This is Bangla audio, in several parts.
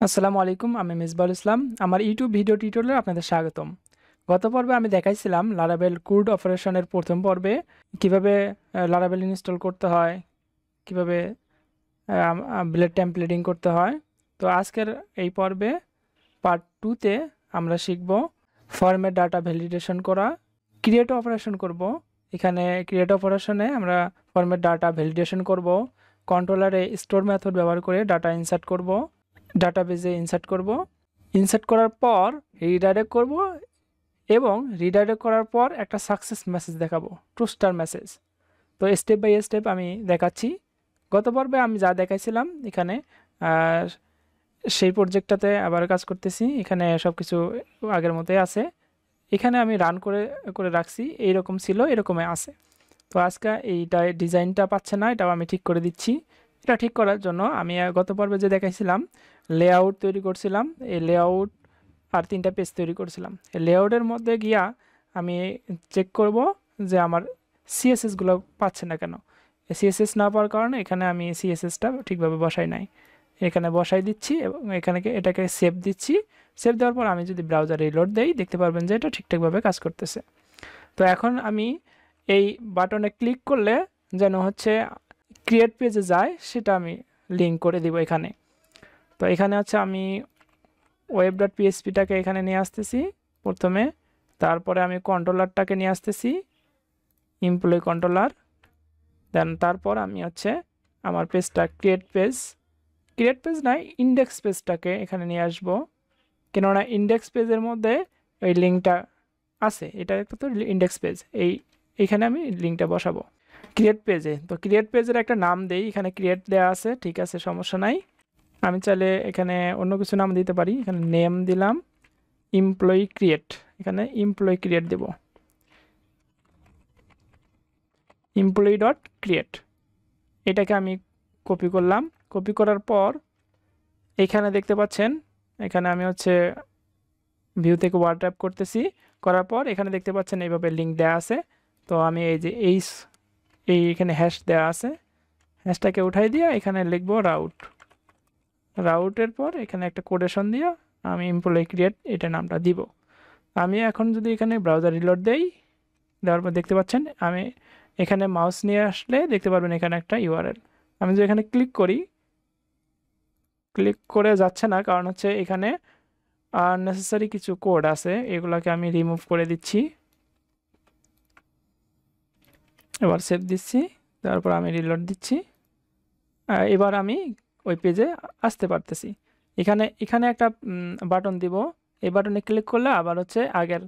আসসালামু আলাইকুম, আমি মিসবাহুল ইসলাম। আমার ইউটিউব ভিডিও টিউটোরিয়ালে আপনাদের স্বাগতম। গত পর্বে আমি দেখাইছিলাম লারাভেল ক্রুড অপারেশনের প্রথম পর্বে কিভাবে লারাভেল ইনস্টল করতে হয়, কিভাবে ব্লেড টেমপ্লেটিং করতে হয়। তো আজকের এই পর্বে পার্ট 2তে আমরা শিখব ফর্মের ডাটা ভ্যালিডেশন করা, ক্রিয়েট অপারেশন করব। এখানে ক্রিয়েট অপারেশনে আমরা ফর্মের ডাটা ভ্যালিডেশন করব, কন্ট্রোলারে স্টোর মেথড ব্যবহার করে ডাটা ইনসার্ট করব, ডাটাবেজে ইনসার্ট করব। ইনসার্ট করার পর রিডাইরেক্ট করব এবং রিডাইরেক্ট করার পর একটা সাকসেস মেসেজ দেখাবো, ট্রু স্টার মেসেজ। তো স্টেপ বাই স্টেপ আমি দেখাচ্ছি। গত পর্বে আমি যা দেখাইছিলাম এখানে সেই প্রজেক্টটাতে আবার কাজ করতেছি। এখানে সব কিছু আগের মতোই আছে। এখানে আমি রান করে করে রাখছি, এইরকম ছিল, এরকমই আছে। তো আজকে এইটা ডিজাইনটা পাচ্ছে না, এটাও আমি ঠিক করে দিচ্ছি। এটা ঠিক করার জন্য আমি গত পর্বে যে দেখাইছিলাম লেআউট তৈরি করছিলাম, এই লেআউট আর 3টা পেজ তৈরি করছিলাম। এই লেআউটের মধ্যে গিয়া আমি চেক করব যে আমার সিএসএসগুলো পাচ্ছে না কেন। সিএসএস না পাওয়ার কারণে এখানে আমি সিএসএসটা ঠিকভাবে বসাই নাই। এখানে বসাই দিচ্ছি এবং এখানে এটাকে সেভ দিচ্ছি। সেভ দেওয়ার পর আমি যদি ব্রাউজার রিলোড দেই, দেখতে পারবেন যে এটা ঠিকঠাকভাবে কাজ করতেছে। তো এখন আমি এই বাটনে ক্লিক করলে যেন হচ্ছে ক্রিয়েট পেজে যায়, সেটা আমি লিঙ্ক করে দিব এখানে। তো এখানে হচ্ছে আমি ওয়েব ডট পিএসপিটাকে এখানে নিয়ে আসতেছি প্রথমে, তারপরে আমি কন্ট্রোলারটাকে নিয়ে আসতেছি, এমপ্লয়ি কন্ট্রোলার। দেন তারপর আমি হচ্ছে আমার পেজটা ক্রিয়েট পেজ নয়, ইন্ডেক্স পেজটাকে এখানে নিয়ে আসবো, কেননা ইন্ডেক্স পেজের মধ্যে ওই লিঙ্কটা আছে। এটা তো ইন্ডেক্স পেজ, এইখানে আমি লিঙ্কটা বসাবো ক্রিয়েট পেজে। তো ক্রিয়েট পেজের একটা নাম দেই, এখানে ক্রিয়েট দেওয়া আছে, ঠিক আছে, সমস্যা নাই। আমি চাইলে এখানে অন্য কিছু নাম দিতে পারি, এখানে নেম দিলাম এমপ্লয়ি ক্রিয়েট, এখানে এমপ্লয়ি ক্রিয়েট দেব, এমপ্লয়ি ডট ক্রিয়েট। এটাকে আমি কপি করলাম। কপি করার পর এখানে দেখতে পাচ্ছেন, এখানে আমি হচ্ছে ভিউ থেকে ওয়ার্ড ট্যাপ করতেছি, করার পর এখানে দেখতে পাচ্ছেন এইভাবে লিঙ্ক দেওয়া আছে। তো আমি এই যে এখানে হ্যাশ দেওয়া আছে, হ্যাশটাকে উঠাই দিয়ে এখানে লিখবো রাউটের পর এখানে একটা কোটেশন দিয়ে আমি এমপ্লয়ি ক্রিয়েট এটা নামটা দিব। আমি এখন যদি এখানে ব্রাউজার রিলোড দেই, দেওয়ার পর দেখতে পাচ্ছেন আমি এখানে মাউস নিয়ে আসলে দেখতে পারবেন এখানে একটা ইউআরএল। আমি যদি এখানে ক্লিক করি, ক্লিক করে যাচ্ছে না, কারণ হচ্ছে এখানে আননেসেসারি কিছু কোড আছে, এগুলোকে আমি রিমুভ করে দিচ্ছি। এবার সেভ দিচ্ছি, তারপর আমি রিলোড দিচ্ছি। এবার আমি ওই পেজে আসতে পারতেছি। এখানে এখানে একটা বাটন দিব, এই বাটনে ক্লিক করলে আবার হচ্ছে আগের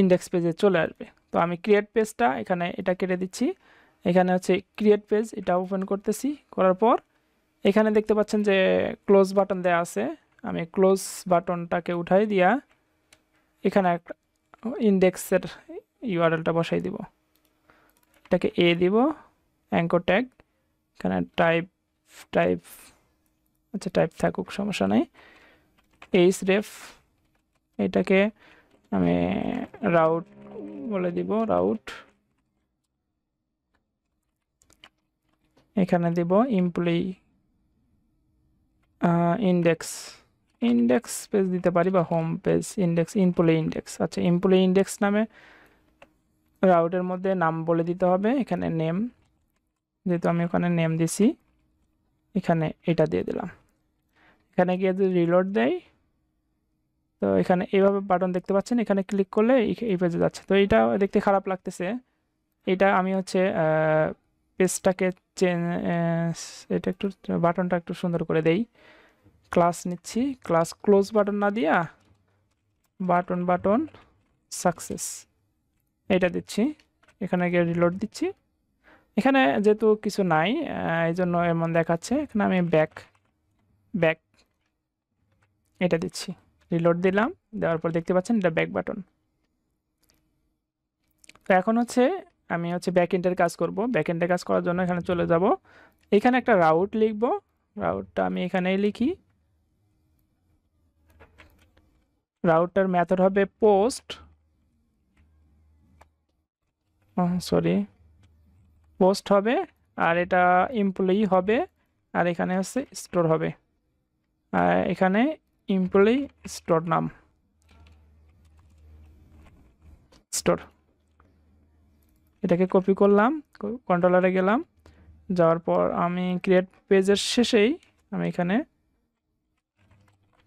ইন্ডেক্স পেজে চলে আসবে। তো আমি ক্রিয়েট পেজটা এখানে এটা কেটে দিচ্ছি, এখানে হচ্ছে ক্রিয়েট পেজ এটা ওপেন করতেছি। করার পর এখানে দেখতে পাচ্ছেন যে ক্লোজ বাটন দেওয়া আছে, আমি ক্লোজ বাটনটাকে উঠাই দিয়া এখানে একটা ইন্ডেক্সের ইউআরএলটা বসাই দিব, এটাকে এ দিব, অ্যাঙ্কর ট্যাগ, এখানে টাইপ আচ্ছা টাইপ থাকুক, সমস্যা নাই, এইচ রেফ, এটাকে আমি রাউট বলে দিব, রাউট, এখানে দিব এমপ্লয়ি ইন্ডেক্স, ইন্ডেক্স পেজ দিতে পারি বা home page index, employee index. আচ্ছা, এমপ্লয়ি ইন্ডেক্স নামে রাউটের মধ্যে নাম বলে দিতে হবে, এখানে নেম, যেহেতু আমি ওখানে নেম দিছি এখানে এটা দিয়ে দিলাম। এখানে গিয়ে যদি রিলোড দেয়, তো এখানে এইভাবে বাটন দেখতে পাচ্ছেন, এখানে ক্লিক করলে এই পেজে যাচ্ছে। তো এটা দেখতে খারাপ লাগতেছে, এটা আমি হচ্ছে পেজটাকে এটা একটু বাটনটা একটু সুন্দর করে দেই। ক্লাস নিচ্ছি, ক্লাস ক্লোজ বাটন না দিয়া বাটন সাকসেস এটা দিচ্ছি, এখানে গিয়ে রিলোড দিচ্ছি। এখানে যেহেতু কিছু নাই এই জন্য এমন দেখাচ্ছে, এখানে আমি ব্যাক এটা দিচ্ছি, রিলোড দিলাম, দেওয়ার পর দেখতে পাচ্ছেন এটা ব্যাক বাটন। তো এখন হচ্ছে আমি হচ্ছে ব্যাকএন্ডের কাজ করব। ব্যাকএন্ডের কাজ করার জন্য এখানে চলে যাব, এখানে একটা রাউট লিখব, রাউটটা আমি এখানেই লিখি, রাউটার মেথড হবে পোস্ট, পোস্ট হবে, আর এটা এমপ্লয়ি হবে, আর এখানে হচ্ছে স্টোর হবে। এখানে এমপ্লয়ি স্টোর নাম স্টোর, এটাকে কপি করলাম, কন্ট্রোলারে গেলাম, যাওয়ার পর আমি ক্রিয়েট পেজের শেষেই আমি এখানে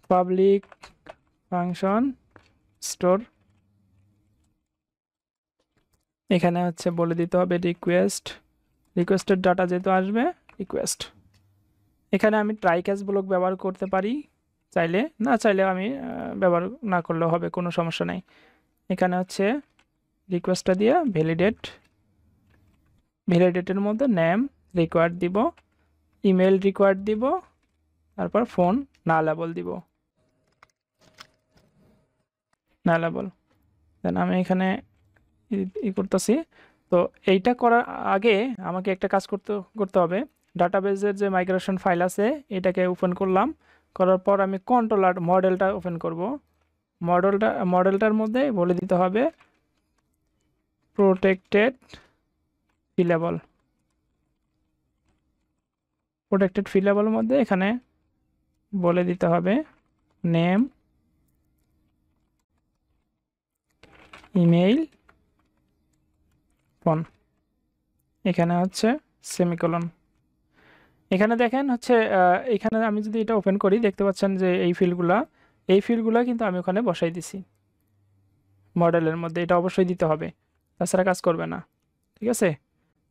পাবলিক ফাংশন স্টোর, এখানে হচ্ছে বলে দিতে হবে রিকোয়েস্টের ডাটা যেহেতু আসবে রিকোয়েস্ট। এখানে আমি ট্রাই ক্যাচ ব্লক ব্যবহার করতে পারি, চাইলে না চাইলে আমি ব্যবহার না করলেও হবে, কোনো সমস্যা নাই। এখানে হচ্ছে রিকোয়েস্টটা দিয়ে ভ্যালিডেটের মধ্যে নেম রিকোয়ার্ড দিব, ইমেল রিকোয়ার্ড দিব, তারপর ফোন নালেবল দিব, নালেবল। দেন আমি এখানে করতেছি। তো এইটা করার আগে আমাকে একটা কাজ করতে হবে। ডাটাবেজের যে মাইগ্রেশন ফাইল আছে এটাকে ওপেন করলাম, করার পর আমি কন্ট্রোলার মডেলটা ওপেন করব। মডেলটার মধ্যে বলে দিতে হবে প্রোটেক্টেড ফিলেবলের মধ্যে এখানে বলে দিতে হবে নেম, ইমেইল, ফোন, এখানে হচ্ছে সেমিকোলন। এখানে দেখেন হচ্ছে এখানে আমি যদি এটা ওপেন করি দেখতে পাচ্ছেন যে এই ফিল্ডগুলো কিন্তু আমি ওখানে বসাই দিছি মডেলের মধ্যে, এটা অবশ্যই দিতে হবে, তাছাড়া কাজ করবে না। ঠিক আছে,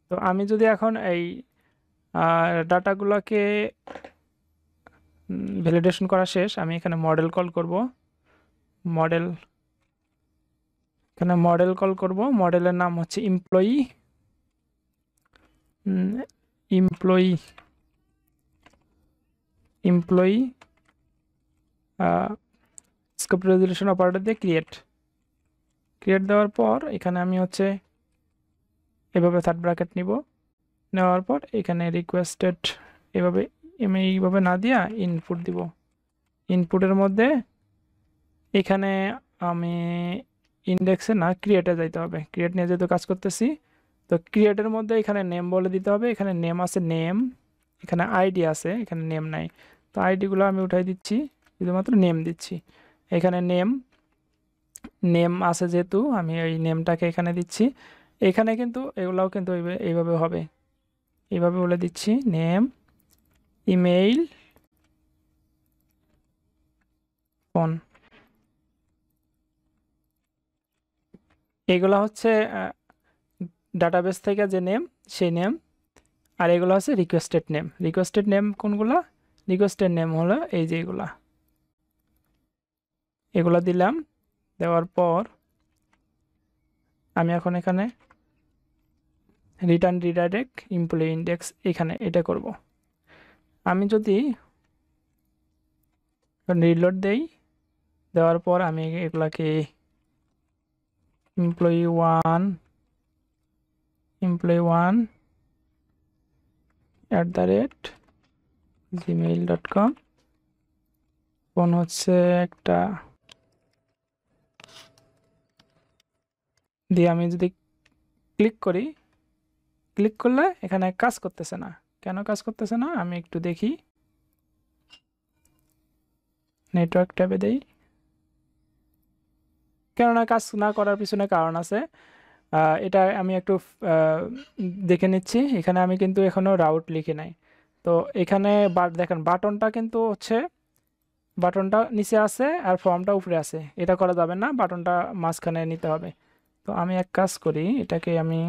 তো আমি যদি এখন এই ডাটাগুলোকে ভ্যালিডেশন করা শেষ, আমি এখানে মডেল কল করব, মডেলের নাম হচ্ছে এমপ্লয়ি স্কোপ রেজলিউশন অপারেটর দিয়ে ক্রিয়েট দেওয়ার পর এখানে আমি হচ্ছে এভাবে থার্ড ব্র্যাকেট নেওয়ার পর এখানে রিকোয়েস্টেড আমি এইভাবে না দিয়া ইনপুট দিব। ইনপুটের মধ্যে এখানে আমি ইন্ডেক্সে না ক্রিয়েটে যাইতে হবে, ক্রিয়েট নিয়ে যেহেতু কাজ করতেছি। তো ক্রিয়েটের মধ্যে এখানে নেম বলে দিতে হবে, এখানে নেম আছে নেম, এখানে আইডি আছে, এখানে নেম নাই। তো আইডিগুলো আমি উঠাই দিচ্ছি, শুধুমাত্র নেম দিচ্ছি। এখানে নেম আছে যেহেতু আমি ওই নেমটাকে এখানে দিচ্ছি। এখানে কিন্তু এগুলাও কিন্তু এইভাবে হবে, এইভাবে বলে দিচ্ছি নেম, ইমেইল, ফোন। এগুলো হচ্ছে ডাটাবেস থেকে যে নেম সেই নেম, আর এগুলো হচ্ছে রিকোয়েস্টেড নেম কোনগুলা? রিকোয়েস্টেড নেম হলো এই যে এগুলা দিলাম। দেওয়ার পর আমি এখন এখানে রিটার্ন রিডাইরেক্ট এমপ্লয়ি ইন্ডেক্স এখানে এটা করব। আমি যদি রিলোড দেই, দেওয়ার পর আমি এগুলাকে এমপ্লয়ি ওয়ান @gmail.com, ফোন হচ্ছে একটা দিয়ে আমি যদি ক্লিক করলে এখানে কাজ করতেছে না। কেন কাজ করতেছে না আমি একটু দেখি, নেটওয়ার্ক ট্যাবে দেই। কেননা কাজ না করার পিছনে কারণ আছে, এটা আমি একটু দেখে নিচ্ছি। এখানে আমি কিন্তু এখনো রাউট লিখি নাই। তো এখানে দেখেন বাটনটা কিন্তু হচ্ছে বাটনটা নিচে আছে আর ফর্মটা উপরে আছে, এটা করা যাবে না, বাটনটা মাঝখানে নিতে হবে। তো আমি এক কাজ করি, এটাকে আমি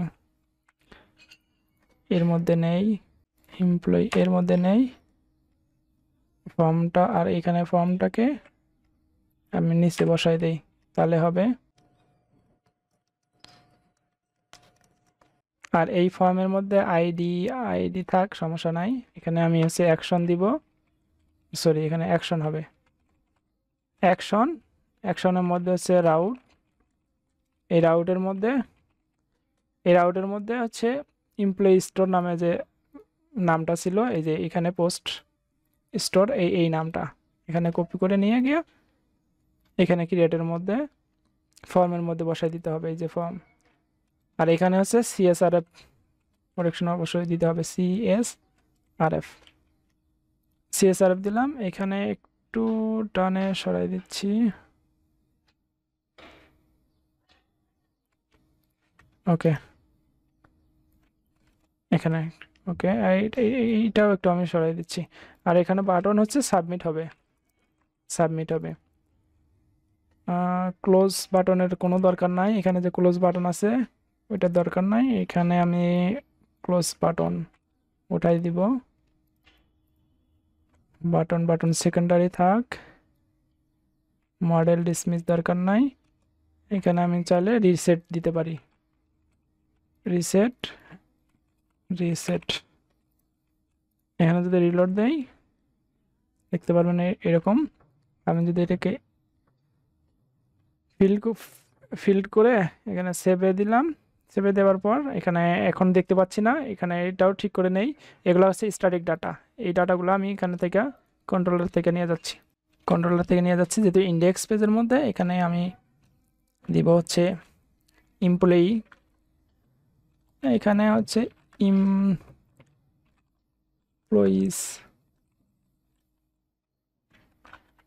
এর মধ্যে নেই, এমপ্লয়ি এর মধ্যে নেই ফর্মটা, আর এখানে ফর্মটাকে আমি নিচে বসাই দেই, তাহলে হবে। আর এই ফর্মের মধ্যে আইডি থাক, সমস্যা নাই। এখানে আমি হচ্ছে অ্যাকশন দিব, সরি এখানে অ্যাকশন হবে, অ্যাকশনের মধ্যে হচ্ছে রাউট। এই রাউটের মধ্যে হচ্ছে এমপ্লয়ি স্টোর নামে যে নামটা ছিল, এই যে এখানে পোস্ট স্টোর এই নামটা এখানে কপি করে নিয়ে গিয়ে এখানে ক্রিয়েটের মধ্যে ফর্মের মধ্যে বসাই দিতে হবে, এই যে ফর্ম। আর এখানে হচ্ছে CSRF প্রোটেকশন অবশ্যই দিতে হবে, CSRF দিলাম। এখানে একটু ডানে সরাই দিচ্ছি। ওকে, এখানে ওকে, এইটাও একটু আমি সরাই দিচ্ছি। আর এখানে বাটন হচ্ছে সাবমিট হবে, সাবমিট হবে। ক্লোজ বাটনের কোনো দরকার নাই, এখানে যে ক্লোজ বাটন আছে ওইটার দরকার নাই। এখানে আমি ক্লোজ বাটন ওটাই দিব। বাটন সেকেন্ডারি থাক, মডেল ডিসমিস দরকার নাই। এখানে আমি চাইলে রিসেট দিতে পারি, রিসেট রিসেট। এখানে যদি রিলোড দেই দেখতে পারবেন এরকম। আমি যদি এটাকে ফিল্ড করে এখানে সেভে দিলাম, সেভে দেওয়ার পর এখানে এখন দেখতে পাচ্ছি না, এখানে এটাও ঠিক করে নেই। এগুলো হচ্ছে স্ট্যাটিক ডাটা, এই ডাটাগুলো আমি এখানে থেকে কন্ট্রোলার থেকে নিয়ে যাচ্ছি, যেহেতু ইন্ডেক্স পেজের মধ্যে। এখানে আমি দিব হচ্ছে এমপ্লয়ি, এখানে হচ্ছে এমপ্লয়িজ,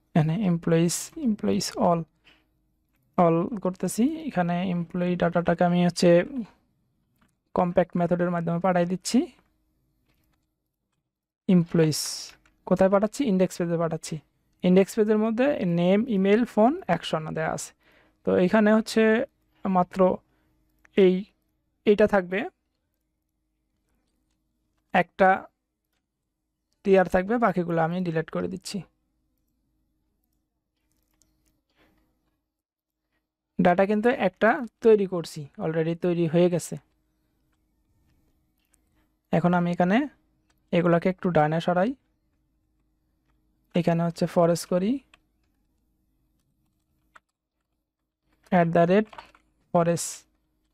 এখানে এমপ্লয়িজ অল করতেছি। এখানে এমপ্লয়ি ডাটাটাকে আমি হচ্ছে কম্প্যাক্ট মেথডের মাধ্যমে পাঠাই দিচ্ছি। এমপ্লয়িজ কোথায় পাঠাচ্ছি? ইন্ডেক্স পেজে পাঠাচ্ছি। ইন্ডেক্স পেজের মধ্যে নেম, ইমেল, ফোন, অ্যাকশন দেওয়া আছে। তো এখানে হচ্ছে মাত্র এইটা থাকবে, একটা ক্লিয়ার থাকবে, বাকিগুলো আমি ডিলিট করে দিচ্ছি। ডাটা কিন্তু একটা তৈরি করছি, অলরেডি তৈরি হয়ে গেছে। এখন আমি এখানে এগুলাকে একটু ডানে সরাই, এখানে হচ্ছে ফরেস্ট করি,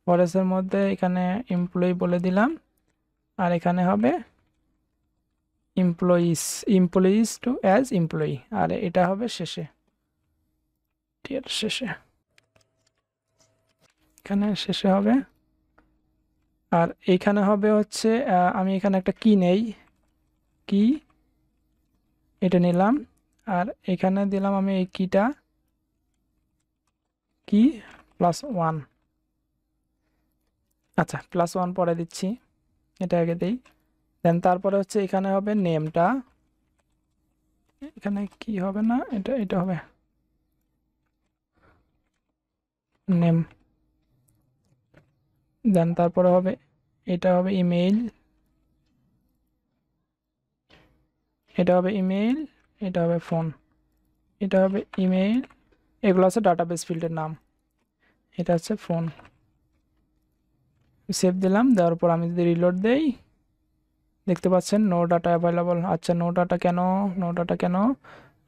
ফরেস্টের মধ্যে এখানে এমপ্লয়ি বলে দিলাম, আর এখানে হবে এমপ্লয়িজ টু অ্যাজ এমপ্লয়ি, আর এটা হবে শেষে, এখানে শেষে হবে। আর এইখানে হবে হচ্ছে আমি এখানে একটা কি নেই, কি এটা নিলাম, আর এখানে দিলাম আমি এই কিটা, কি +1। আচ্ছা, +1 পরে দিচ্ছি, এটা আগে দিই। দেন তারপরে হচ্ছে এখানে হবে নেমটা, এখানে কি হবে না, এটা হবে নেম। দেন তারপরে হবে, এটা হবে ইমেইল, এটা হবে ইমেইল, এটা হবে ফোন, এটা হবে ইমেইল। এগুলো হচ্ছে ডাটাবেস ফিল্ডের নাম, এটা হচ্ছে ফোন। সেভ দিলাম, দেওয়ার পর আমি যদি রিলোড দেই দেখতে পাচ্ছেন নো ডাটা অ্যাভেলেবল। আচ্ছা, নো ডাটা কেন?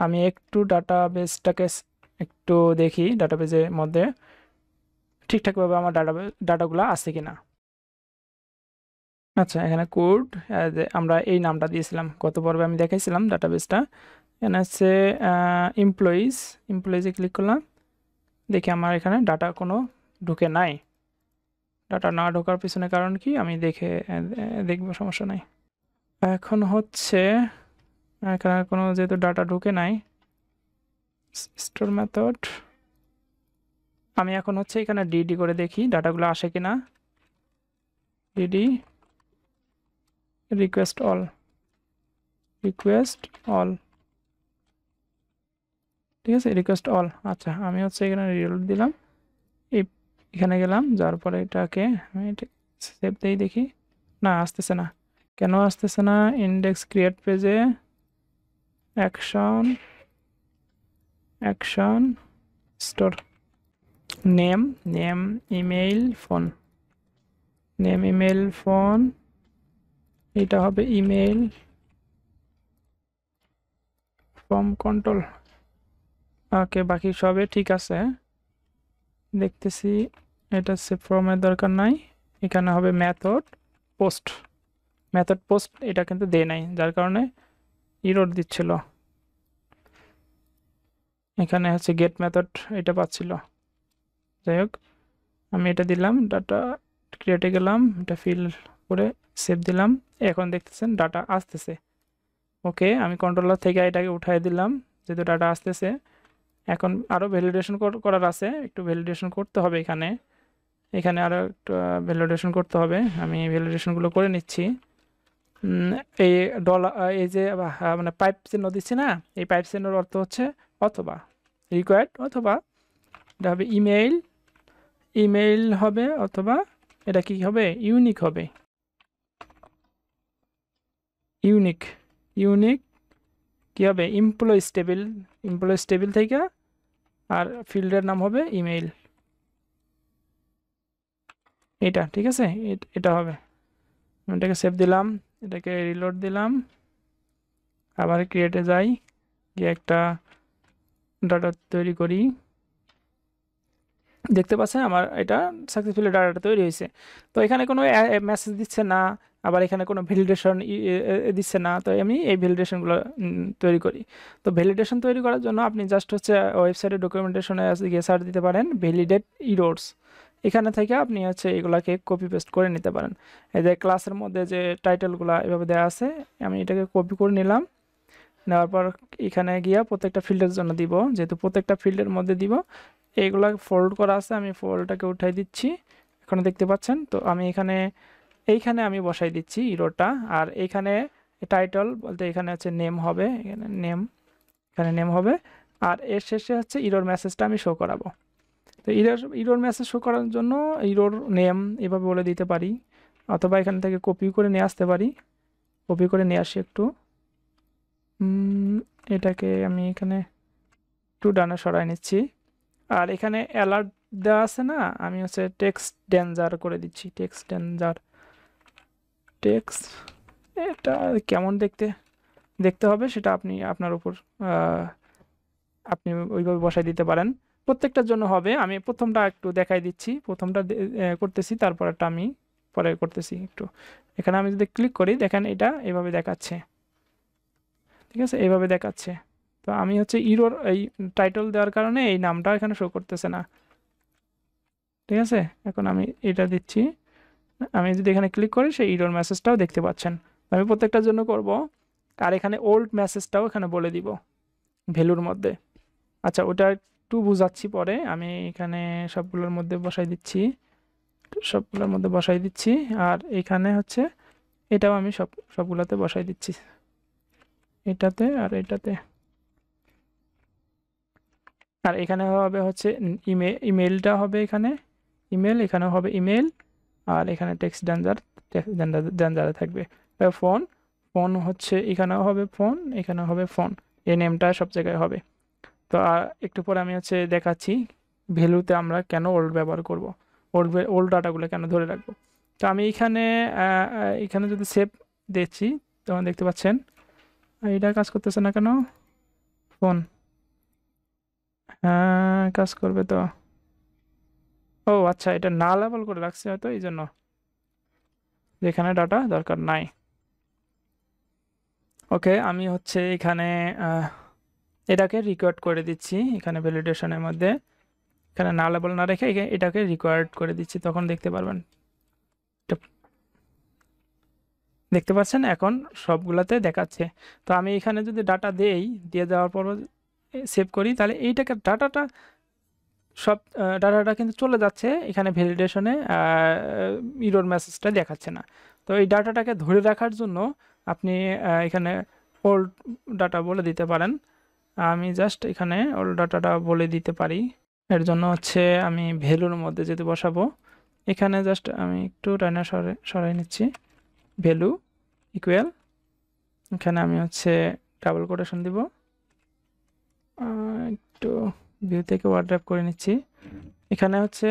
আমি একটু ডাটাবেসটাকে একটু দেখি, ডাটাবেসের মধ্যে ঠিকঠাকভাবে আমার ডাটাগুলো আছে কিনা। আচ্ছা, এখানে কোড, আমরা এই নামটা দিয়েছিলাম গত পর্বে, আমি দেখাইছিলাম ডাটাবেসটা। এখানে হচ্ছে এমপ্লয়িজে ক্লিক করলাম, দেখি আমার এখানে ডাটা কোনো ঢুকে নাই। ডাটা না ঢোকার পিছনে কারণ কি আমি দেখবো, সমস্যা নাই। এখন হচ্ছে এখানে কোনো যেহেতু ডাটা ঢুকে নাই, স্টোর মেথড, আমি এখন হচ্ছে এখানে ডিডি করে দেখি ডাটাগুলো আসে কিনা। ডিডি রিকোয়েস্ট অল, ঠিক আছে, রিকোয়েস্ট অল। আচ্ছা, আমি হচ্ছে এখানে রিলোড দিলাম, এখানে গেলাম, যাওয়ার পরে এটাকে আমি সেভ দিই, দেখি না আসতেছে না। কেন আসতেছে না? ইন্ডেক্স ক্রিয়েট পেজে action store, name email phone, এটা হবে ইমেইল ফ্রম কন্ট্রোল। ওকে, বাকি সবে ঠিক আছে দেখতেছি। এটা ফর্মের দরকার নাই। এখানে হবে মেথড পোস্ট, এটা কিন্তু দেয় নাই, যার কারণে ইরর দিচ্ছিল। এখানে হচ্ছে গেট মেথড, এটা পাচ্ছিল। যাই হোক, আমি এটা দিলাম, ডাটা ক্রিয়েটে গেলাম, এটা ফিল করে সেভ দিলাম। এখন দেখতেছেন ডাটা আসতেছে। ওকে, আমি কন্ট্রোলার থেকে এটাকে উঠাই দিলাম, যেহেতু ডাটা আসতেছে। এখন আরও ভ্যালিডেশন করার আছে, একটু ভ্যালিডেশন করতে হবে এখানে। এখানে আরও একটু ভ্যালিডেশন করতে হবে, আমি ভ্যালিডেশনগুলো করে নিচ্ছি। এই ডলার, এই যে মানে পাইপ চিহ্ন দিচ্ছি না, এই পাইপ চিহ্নের অর্থ হচ্ছে অথবা, রিকোয়ার্ড অথবা এটা হবে ইমেইল, ইমেইল হবে, অথবা এটা কি হবে, ইউনিক হবে, ইউনিক, ইউনিক কি হবে, এমপ্লয়িজ টেবিল, এমপ্লয়িজ টেবিল থেকে, আর ফিল্ডের নাম হবে ইমেইল। এটা ঠিক আছে, এটা হবে। এটাকে সেভ দিলাম, এটাকে রিলোড দিলাম, আবার ক্রিয়েটে যাই, গিয়ে একটা ডাটা তৈরি করি। দেখতে পাচ্ছেন আমার এটা সাকসেসফুলি ডাটাটা তৈরি হয়েছে। তো এখানে কোনো মেসেজ দিচ্ছে না, আবার এখানে কোনো ভ্যালিডেশন দিচ্ছে না। তো আমি এই ভ্যালিডেশনগুলো তৈরি করি। তো ভ্যালিডেশন তৈরি করার জন্য আপনি জাস্ট হচ্ছে ওয়েবসাইটের ডকুমেন্টেশনে গিয়ে সার্চ দিতে পারেন ভ্যালিডেট ইরোর্স। এখানে থেকে আপনি হচ্ছে এগুলাকে কপি পেস্ট করে নিতে পারেন। এই যে ক্লাসের মধ্যে যে টাইটেলগুলো এভাবে দেওয়া আছে, আমি এটাকে কপি করে নিলাম। নেওয়ার পর এখানে গিয়ে প্রত্যেকটা ফিল্ডের জন্য দিব, যেহেতু প্রত্যেকটা ফিল্ডের মধ্যে দিব, এইগুলা ফোল্ড করা আছে, আমি ফোল্ডটাকে উঠাই দিচ্ছি, এখন দেখতে পাচ্ছেন। তো আমি এইখানে আমি বসাই দিচ্ছি ইরোটা, আর এইখানে টাইটেল বলতে এখানে হচ্ছে নেম হবে, এখানে নেম হবে, আর এর শেষে হচ্ছে ইরোর মেসেজটা আমি শো করাবো। তো ইরোর মেসেজ শো করার জন্য ইরোর নেম এভাবে বলে দিতে পারি, অথবা এখান থেকে কপি করে নিয়ে আসতে পারি। কপি করে নিয়ে আসি একটু, এটাকে আমি এখানে একটু ডানে সরাই নিচ্ছি। আর এখানে অ্যালার্ট দেওয়া আছে না, আমি হচ্ছে টেক্সট ডেঞ্জার করে দিচ্ছি, টেক্সট ডেঞ্জার, টেক্সট। এটা কেমন দেখতে হবে সেটা আপনি আপনার উপর আপনি ওইভাবে বসাই দিতে পারেন। প্রত্যেকটার জন্য হবে, আমি প্রথমটা একটু দেখাই দিচ্ছি, প্রথমটা করতেছি, তারপরটা আমি পরে করতেছি একটু। এখানে আমি যদি ক্লিক করি, দেখেন এটা এভাবে দেখাচ্ছে, ঠিক আছে, এইভাবে দেখাচ্ছে। তো আমি হচ্ছে ইরোর এই টাইটেল দেওয়ার কারণে এই নামটা এখানে শো করতেছে না, ঠিক আছে। এখন আমি এটা দিচ্ছি, আমি যদি এখানে ক্লিক করি সেই ইরোর মেসেজটাও দেখতে পাচ্ছেন। আমি প্রত্যেকটার জন্য করব, আর এখানে ওল্ড মেসেজটাও এখানে বলে দিব ভ্যালুর মধ্যে। আচ্ছা, ওটা একটু বুঝাচ্ছি পরে, আমি এখানে সবগুলোর মধ্যে বসাই দিচ্ছি, আর এখানে হচ্ছে এটাও আমি সবগুলোতে বসাই দিচ্ছি, এটাতে আর এটাতে। আর এখানে হবে হচ্ছে ইমেলটা হবে এখানে ইমেল, এখানেও হবে ইমেল, আর এখানে টেক্সট ডেঞ্জারে থাকবে। ফোন হচ্ছে এখানেও হবে ফোন, এখানেও হবে ফোন, এই নেমটা সব জায়গায় হবে। তো একটু পরে আমি হচ্ছে দেখাচ্ছি ভ্যালুতে আমরা কেন ওল্ড ব্যবহার করব, ওল্ড ডাটাগুলো কেন ধরে রাখবো। তো আমি এখানে যদি সেভ দিচ্ছি, তখন দেখতে পাচ্ছেন এটা কাজ করতেছে না কেন, ফোন কাজ করবে তো। ও আচ্ছা, এটা না লেবেল করে রাখছে হয়তো, এই জন্য যেখানে ডাটা দরকার নাই। ওকে, আমি হচ্ছে এখানে এটাকে রিকোয়ার্ড করে দিচ্ছি, এখানে ভ্যালিডেশনের মধ্যে এখানে না লেবেল না রেখে এটাকে রিকোয়ার্ড করে দিচ্ছি, তখন দেখতে পারবেন। দেখতে পাচ্ছেন এখন সবগুলাতে দেখাচ্ছে। তো আমি এখানে যদি ডাটা দিয়ে দেওয়ার পর সেভ করি, তাহলে এইটাকে সব ডাটাটা কিন্তু চলে যাচ্ছে এখানে ভ্যালিডেশনে, ইরোর মেসেজটা দেখাচ্ছে না। তো এই ডাটাটাকে ধরে রাখার জন্য আপনি এখানে ওল্ড ডাটা বলে দিতে পারেন। আমি জাস্ট এখানে ওল্ড ডাটাটা বলে দিতে পারি। এর জন্য হচ্ছে আমি ভ্যালুর মধ্যে যদি বসাবো, এখানে জাস্ট আমি একটু ডাইনা সরাই নিচ্ছি, ভ্যালু ইকুয়াল, এখানে আমি হচ্ছে ডাবল কোটেশন দিব, একটু ভিউ থেকে ওয়ার্ড র্যাপ করে নিচ্ছি। এখানে হচ্ছে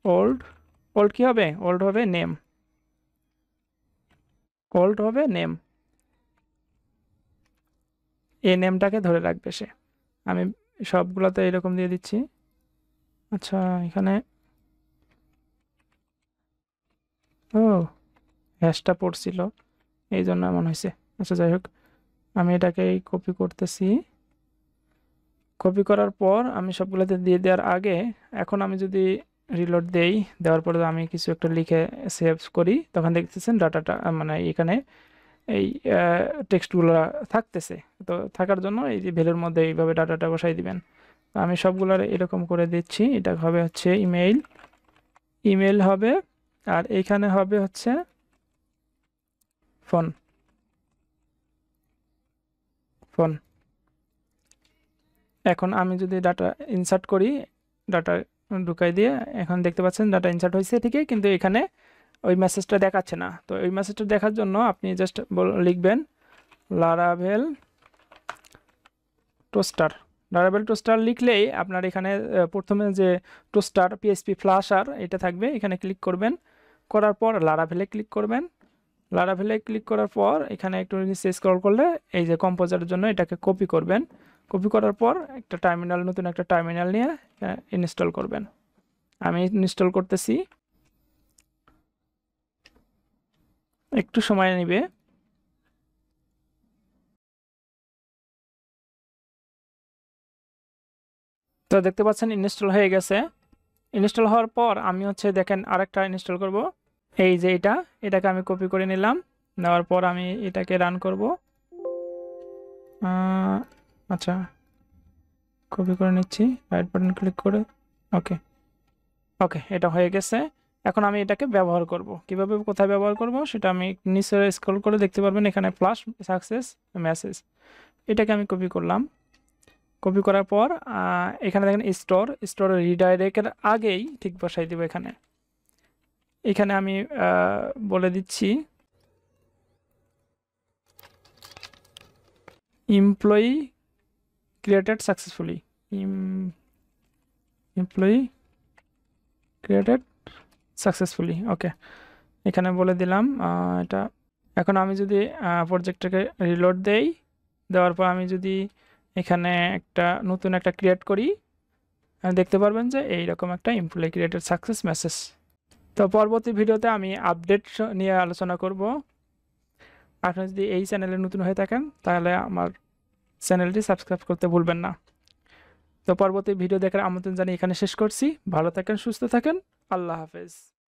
ওল্ড কি হবে, ওল্ড হবে নেম, এই নেমটাকে ধরে রাখবে সে। আমি সবগুলোতে এরকম দিয়ে দিচ্ছি। আচ্ছা, এখানে ও হ্যাশটা পড়ছিল, এই জন্য এমন হয়েছে। আচ্ছা, যাই হোক, আমি এটাকে কপি করতেছি। কপি করার পর আমি সবগুলোতে দিয়ে দেওয়ার আগে, এখন আমি যদি রিলোড দেওয়ার পরে আমি কিছু একটা লিখে সেভ করি, তখন দেখতেছেন ডাটাটা মানে এখানে এই টেক্সটগুলো থাকতেছে। তো থাকার জন্য এই যে ভ্যালুর মধ্যে এইভাবে ডাটাটা বসাই দিবেন। আমি সবগুলোর এরকম করে দিচ্ছি। এটা হবে হচ্ছে ইমেইল হবে, আর এইখানে হবে হচ্ছে ফোন। এখন আমি যদি ডাটা ইনসার্ট করি, ডাটা ঢুকাই দিয়ে, এখন দেখতে পাচ্ছেন ডাটা ইনসার্ট হয়েছে ঠিকই, কিন্তু এখানে ওই মেসেজটা দেখাচ্ছে না। তো ওই মেসেজটা দেখার জন্য আপনি জাস্ট লিখবেন লারাভেল টোস্টার লিখলেই আপনার এখানে প্রথমে যে টোস্টার পিএইচপি ফ্লাশার এটা থাকবে, এখানে ক্লিক করবেন। করার পর লারাভেলে ক্লিক করবেন। লারাভেলে ক্লিক করার পর এখানে একটু নিচে স্ক্রল করলে এই যে কম্পোজারের জন্য এটাকে কপি করবেন। কপি করার পর নতুন একটা টার্মিনাল নিয়ে ইনস্টল করবেন। আমি ইনস্টল করতেছি, একটু সময় নেবে। তো দেখতে পাচ্ছেন ইনস্টল হয়ে গেছে। ইনস্টল হওয়ার পর আমি হচ্ছে দেখেন আরেকটা ইনস্টল করব। এই যে এটাকে আমি কপি করে নিলাম। নেওয়ার পর আমি এটাকে রান করব। আচ্ছা, কপি করে নিচ্ছি, রাইট বাটন ক্লিক করে। ওকে, এটা হয়ে গেছে। এখন আমি এটাকে ব্যবহার করব। কিভাবে, কোথায় ব্যবহার করব সেটা আমি নিচে স্ক্রল করে দেখতে পারবেন, এখানে প্লাস সাকসেস মেসেজ। এটাকে আমি কপি করলাম। কপি করার পর এখানে দেখেন স্টোর রিডাইরেক্টের আগেই ঠিক বসাই দিব। এখানে আমি বলে দিচ্ছি employee created successfully. Employee created successfully. Okay, এখানে বলে দিলাম এটা। এখন আমি যদি প্রজেক্টটাকে রিলোড দেই, দেওয়ার পর আমি যদি এখানে নতুন একটা ক্রিয়েট করি, দেখতে পারবেন যে এইরকম একটা এমপ্লয়ি ক্রিয়েটেড সাকসেস মেসেজ। তো পরবর্তী ভিডিওতে আমি আপডেট নিয়ে আলোচনা করব। আপনি যদি এই চ্যানেলে নতুন হয়ে থাকেন তাহলে আমার চ্যানেলটি সাবস্ক্রাইব করতে ভুলবেন না। তো পরবর্তী ভিডিও দেখার আমন্ত্রণ জানিয়ে এখানে শেষ করছি। ভালো থাকেন, সুস্থ থাকেন, আল্লাহ হাফেজ।